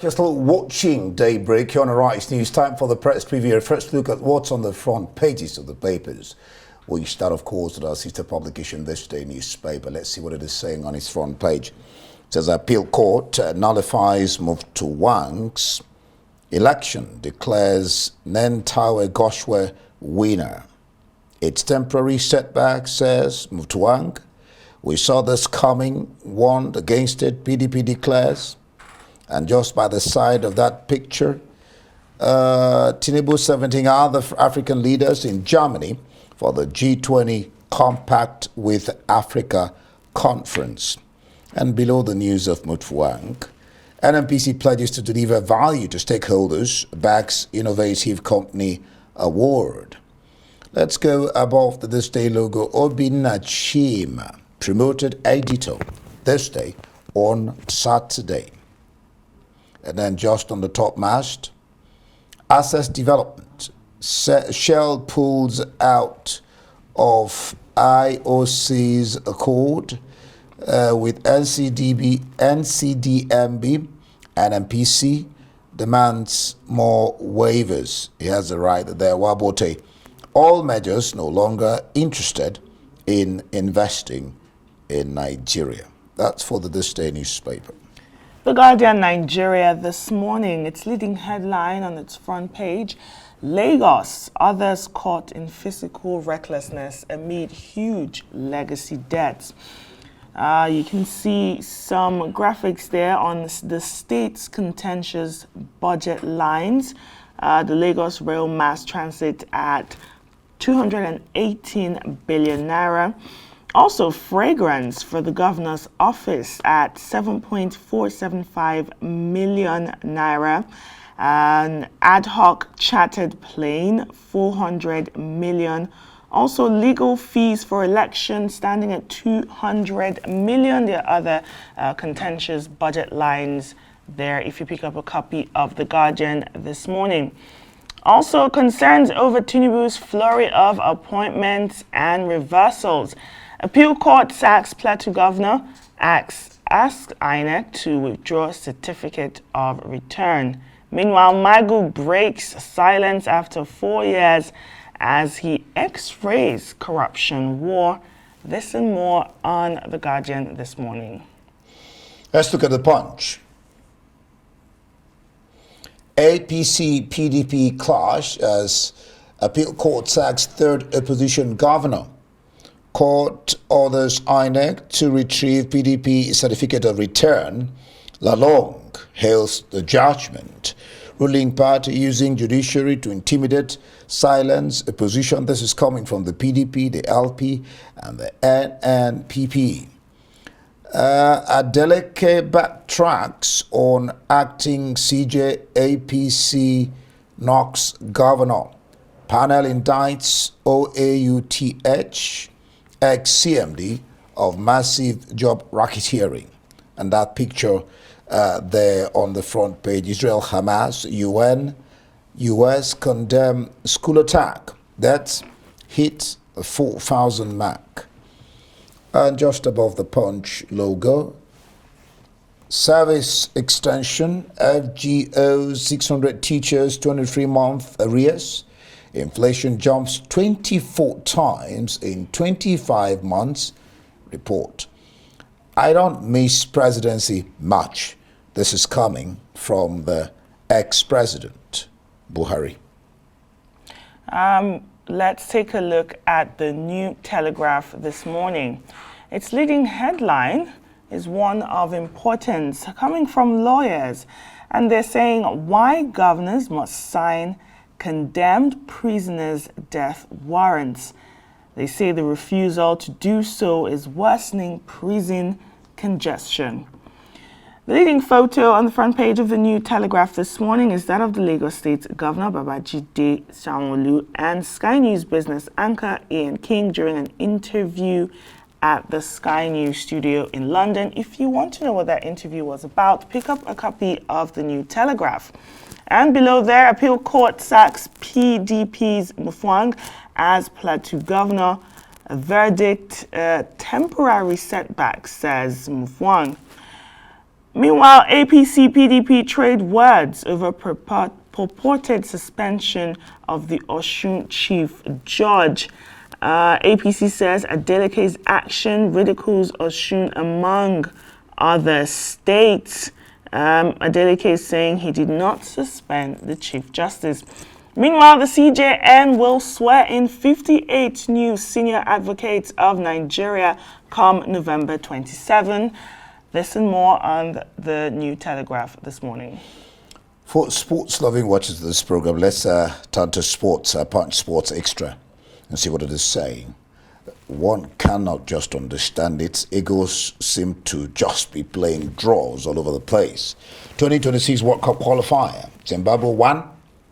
You're still watching Daybreak here on Arise News. Time for the press preview. First look at what's on the front pages of the papers. We start, of course, with our sister publication, This Day newspaper. Let's see what it is saying on its front page. It says, Appeal Court nullifies Mutfwang's election, declares Nentawe Goshwe winner. It's temporary setback, says Mutfwang. We saw this coming, warned against it, PDP declares. And just by the side of that picture, Tinubu 17 other African leaders in Germany for the G20 Compact with Africa conference. And below the news of Mutfwang, NNPC pledges to deliver value to stakeholders, backs Innovative Company Award. Let's go above the This Day logo. Obinna Chima, promoted editor, This Day on Saturday. And then just on the top mast, Access Development. Shell pulls out of IOC's accord with NCDMB and NPC demands more waivers. He has the right there. Wabote. All measures no longer interested in investing in Nigeria. That's for the This Day newspaper. The Guardian Nigeria this morning, its leading headline on its front page, Lagos, others caught in fiscal recklessness amid huge legacy debts. You can see some graphics there on the state's contentious budget lines. The Lagos Rail Mass Transit at 218 billion naira. Also, fragrance for the governor's office at 7.475 million naira. An ad hoc chartered plane, 400 million. Also, legal fees for election standing at 200 million. There are other contentious budget lines there if you pick up a copy of The Guardian this morning. Also, concerns over Tinubu's flurry of appointments and reversals. Appeal Court sacks Plateau Governor, asks INEC to withdraw certificate of return. Meanwhile, Magu breaks silence after 4 years as he x-rays corruption war. This and more on The Guardian this morning. Let's look at the Punch. APC PDP clash as Appeal Court sacks third opposition governor. Court orders INEC to retrieve PDP certificate of return. Lalong hails the judgment. Ruling party using judiciary to intimidate, silence opposition. This is coming from the PDP, the LP, and the NNPP. Adeleke backtracks on acting CJ APC knocks governor. Panel indicts OAUTH ex-CMD of massive job racketeering. And that picture there on the front page, Israel, Hamas, UN, US condemn school attack. That's hit the 4,000 mark. And just above the Punch logo, service extension, FGO 600 teachers, 23-month arrears. Inflation jumps 24 times in 25 months, report. I don't miss presidency much. This is coming from the ex-president, Buhari. Let's take a look at the New Telegraph this morning. Its leading headline is one of importance coming from lawyers, and they're saying why governors must sign condemned prisoners' death warrants. They say the refusal to do so is worsening prison congestion. The leading photo on the front page of the New Telegraph this morning is that of the Lagos State Governor Babajide Sanwo-Olu and Sky News business anchor Ian King during an interview at the Sky News studio in London. If you want to know what that interview was about, pick up a copy of the New Telegraph. And below there, Appeal Court sacks PDP's Mutfwang as Plateau Governor. A verdict, temporary setback, says Mutfwang. Meanwhile, APC-PDP trade words over purported suspension of the Osun chief judge. APC says Adeleke's action ridicules Osun among other states. Adeleke is saying he did not suspend the Chief Justice. Meanwhile, the CJN will swear in 58 new senior advocates of Nigeria come November 27. This and more on the New Telegraph this morning. For sports-loving watchers of this program, let's turn to sports, Punch Sports Extra, and see what it is saying. One cannot just understand it. Eagles seem to just be playing draws all over the place. 2026 World Cup qualifier. Zimbabwe 1,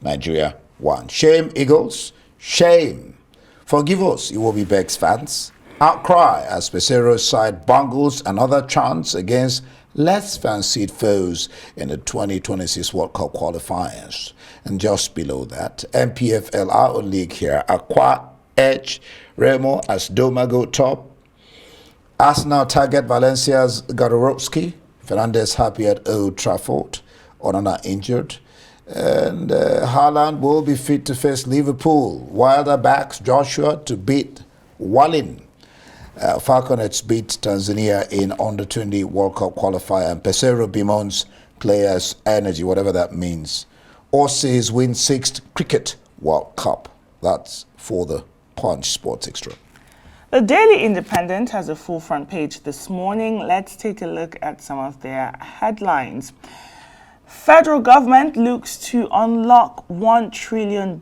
Nigeria 1. Shame, Eagles. Shame. Forgive us, Iwobi Begs fans. Outcry as Pesero's side bungles another chance against less fancied foes in the 2026 World Cup qualifiers. And just below that, MPFL, our own league here, Aqua Edge, Remo as Domago top. Arsenal target Valencia's Gadorovski. Fernandez happy at Old Trafford. Onana injured. And Haaland will be fit to face Liverpool. Wilder backs Joshua to beat Wallin. Falconets beat Tanzania in under-20 World Cup qualifier. And Pesero bemoans players' energy, whatever that means. Aussies win 6th Cricket World Cup. That's for the Punch Sports Extra. The Daily Independent has a full front page this morning. Let's take a look at some of their headlines. Federal government looks to unlock $1 trillion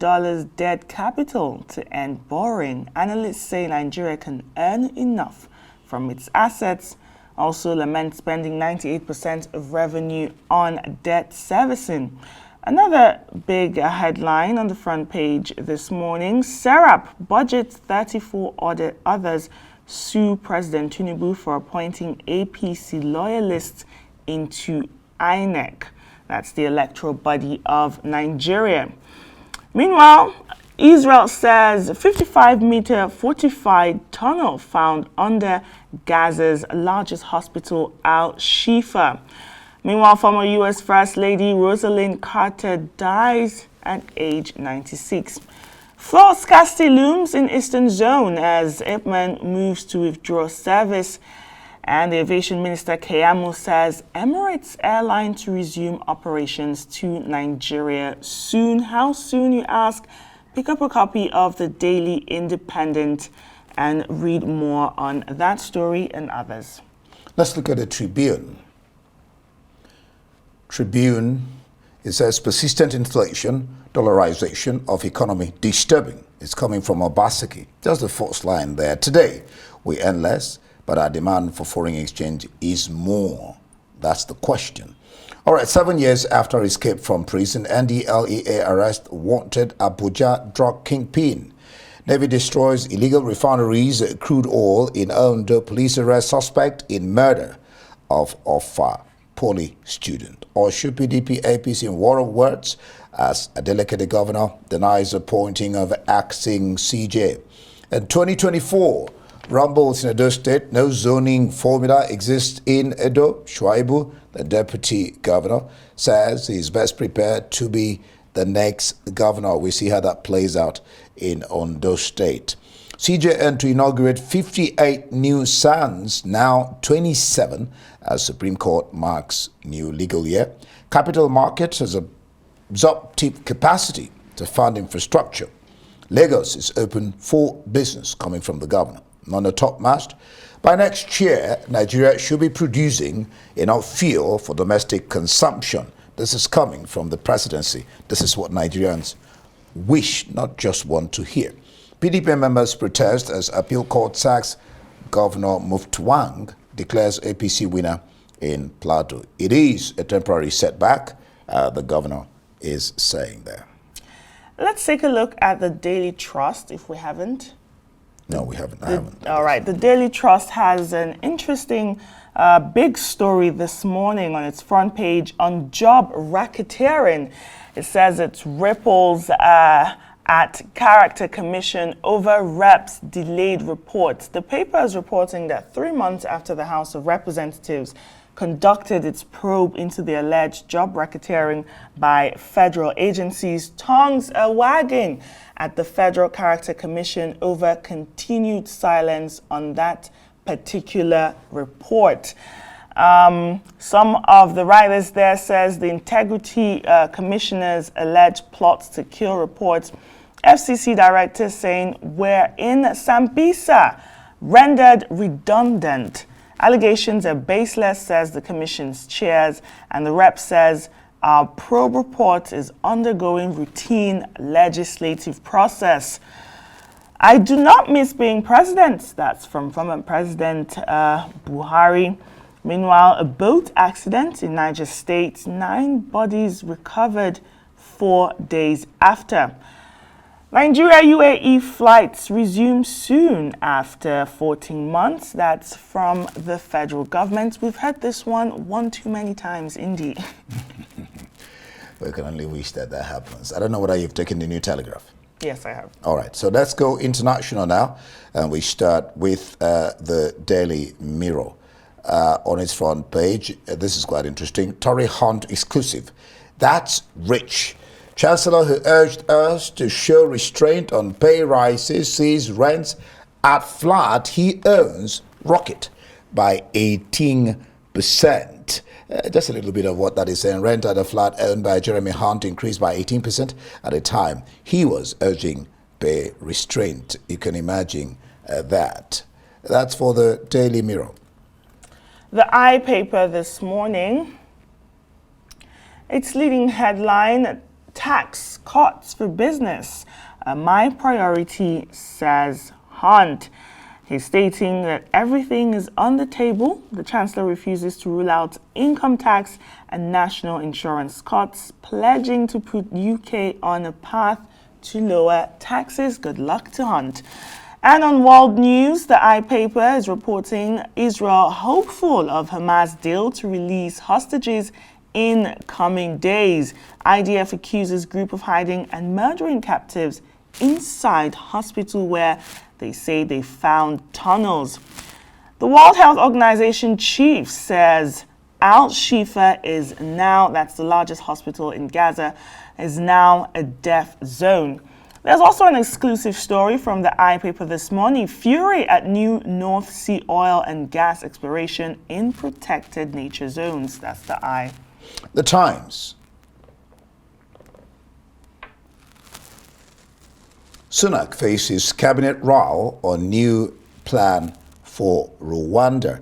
debt capital to end borrowing. Analysts say Nigeria can earn enough from its assets. Also lament spending 98% of revenue on debt servicing. Another big headline on the front page this morning, Serap budgets 34 others sue President Tinubu for appointing APC loyalists into INEC. That's the electoral body of Nigeria. Meanwhile, Israel says 55-meter fortified tunnel found under Gaza's largest hospital, Al-Shifa. Meanwhile, former U.S. First Lady Rosalind Carter dies at age 96. Fuel scarcity looms in Eastern Zone as Ipman moves to withdraw service. And the Aviation Minister Keyamo says Emirates Airline to resume operations to Nigeria soon. How soon, you ask? Pick up a copy of the Daily Independent and read more on that story and others. Let's look at the Tribune. Tribune, it says persistent inflation, dollarization of economy disturbing. It's coming from Obaseki. Just the first line there. Today, we earn less, but our demand for foreign exchange is more. That's the question. All right, 7 years after escape from prison, NDLEA arrest wanted Abuja drug kingpin. Navy destroys illegal refineries, crude oil in Ondo. Police arrest suspect in murder of Offa Poly student. Osun PDP APC in war of words as Adeleke the governor denies appointing of acting CJ. In 2024, rumbles in Edo State, no zoning formula exists in Edo. Shuaibu, the deputy governor, says he's best prepared to be the next governor. We see how that plays out in Ondo State. CJN to inaugurate 58 new SANs, now 27, as Supreme Court marks new legal year. Capital Market has absorptive capacity to fund infrastructure. Lagos is open for business coming from the governor. On the top mast, by next year, Nigeria should be producing enough fuel for domestic consumption. This is coming from the presidency. This is what Nigerians wish, not just want to hear. PDP members protest as appeal court sacks Governor Mutfwang, declares APC winner in Plateau. It is a temporary setback, the governor is saying there. Let's take a look at the Daily Trust, if we haven't. No, we haven't. I haven't. All right. The Daily Trust has an interesting big story this morning on its front page on job racketeering. It says it's ripples at Character Commission over reps delayed reports. The paper is reporting that 3 months after the House of Representatives conducted its probe into the alleged job racketeering by federal agencies. Tongues are wagging at the Federal Character Commission over continued silence on that particular report. Some of the writers there says the Integrity Commissioner's alleged plots to kill reports. FCC director saying we're in Sambisa, rendered redundant. Allegations are baseless, says the commission's chairs, and the rep says our probe report is undergoing routine legislative process. I do not miss being president. That's from former President Buhari. Meanwhile, a boat accident in Niger State, 9 bodies recovered 4 days after. Nigeria-UAE flights resume soon after 14 months. That's from the federal government. We've heard this one too many times, indeed. We can only wish that happens. I don't know whether you've taken the New Telegraph. Yes, I have. All right, so let's go international now. And we start with the Daily Mirror. On its front page, this is quite interesting. Tory Hunt exclusive. That's rich. Chancellor who urged us to show restraint on pay rises sees rents at flat he owns rocket by 18%. Just a little bit of what that is saying. Rent at a flat owned by Jeremy Hunt increased by 18% at a time he was urging pay restraint. You can imagine that. That's for the Daily Mirror. The I paper this morning, its leading headline, tax cuts for business. My priority, says Hunt. He's stating that everything is on the table. The Chancellor refuses to rule out income tax and national insurance cuts, pledging to put UK on a path to lower taxes. Good luck to Hunt. And on world news, the I paper is reporting Israel hopeful of Hamas deal to release hostages in coming days. IDF accuses group of hiding and murdering captives inside hospital where they say they found tunnels. The World Health Organization chief says Al-Shifa is now, that's the largest hospital in Gaza, is now a death zone. There's also an exclusive story from the I paper this morning. Fury at new North Sea oil and gas exploration in protected nature zones. That's the I. The Times. Sunak faces cabinet row on new plan for Rwanda,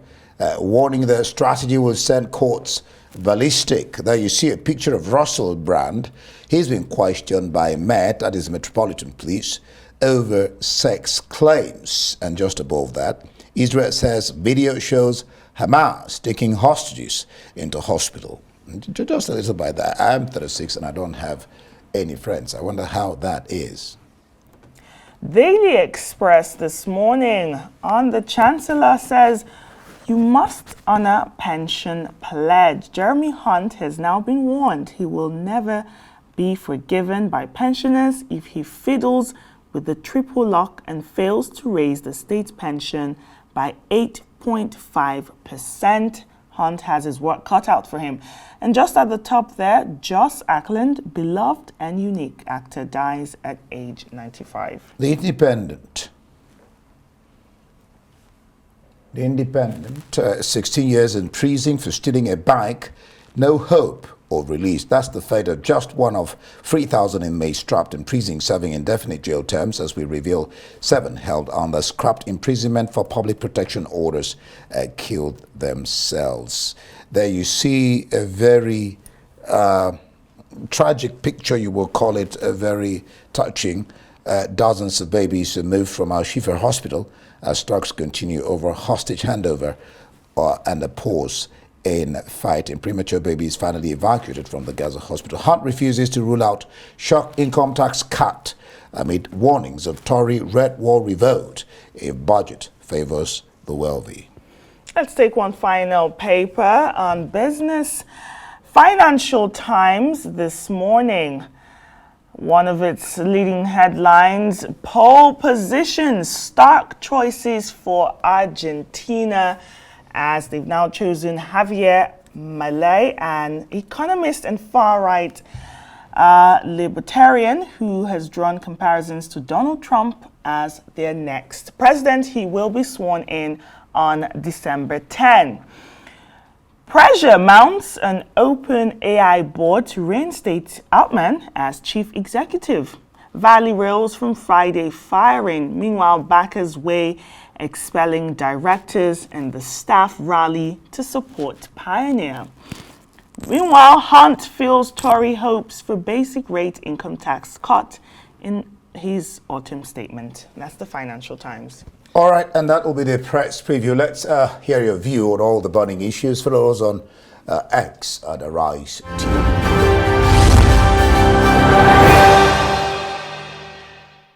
warning the strategy will send courts ballistic. There you see a picture of Russell Brand. He's been questioned by Met, that is Metropolitan Police, over sex claims. And just above that, Israel says video shows Hamas taking hostages into hospital. Just a little by that. I'm 36 and I don't have any friends. I wonder how that is. Daily Express this morning on the Chancellor says, you must honor pension pledge. Jeremy Hunt has now been warned he will never be forgiven by pensioners if he fiddles with the triple lock and fails to raise the state pension by 8.5%. Hunt has his work cut out for him. And just at the top there, Joss Ackland, beloved and unique actor, dies at age 95. The Independent, 16 years in prison for stealing a bike, no hope of release. That's the fate of just one of 3,000 inmates trapped in prison serving indefinite jail terms. As we reveal, 7 held under scrapped imprisonment for public protection orders killed themselves. There you see a very tragic picture, you will call it, a very touching. Dozens of babies moved from Al-Shifa Hospital as talks continue over hostage handover and a pause in fighting. Premature babies finally evacuated from the Gaza hospital. Hunt refuses to rule out shock income tax cut amid warnings of Tory red wall revolt if budget favors the wealthy. Let's take one final paper on business. Financial Times this morning. One of its leading headlines, pole positions, stark choices for Argentina. as they've now chosen Javier Milei, an economist and far-right libertarian who has drawn comparisons to Donald Trump as their next president. He will be sworn in on December 10. Pressure mounts an open AI board to reinstate Altman as chief executive. Valley rails from Friday firing. Meanwhile, backers weigh expelling directors and the staff rally to support Pioneer. Meanwhile, Hunt feels Tory hopes for basic rate income tax cut in his autumn statement. That's the Financial Times. All right, and that will be the press preview. Let's hear your view on all the burning issues. Follow us on X at Arise TV.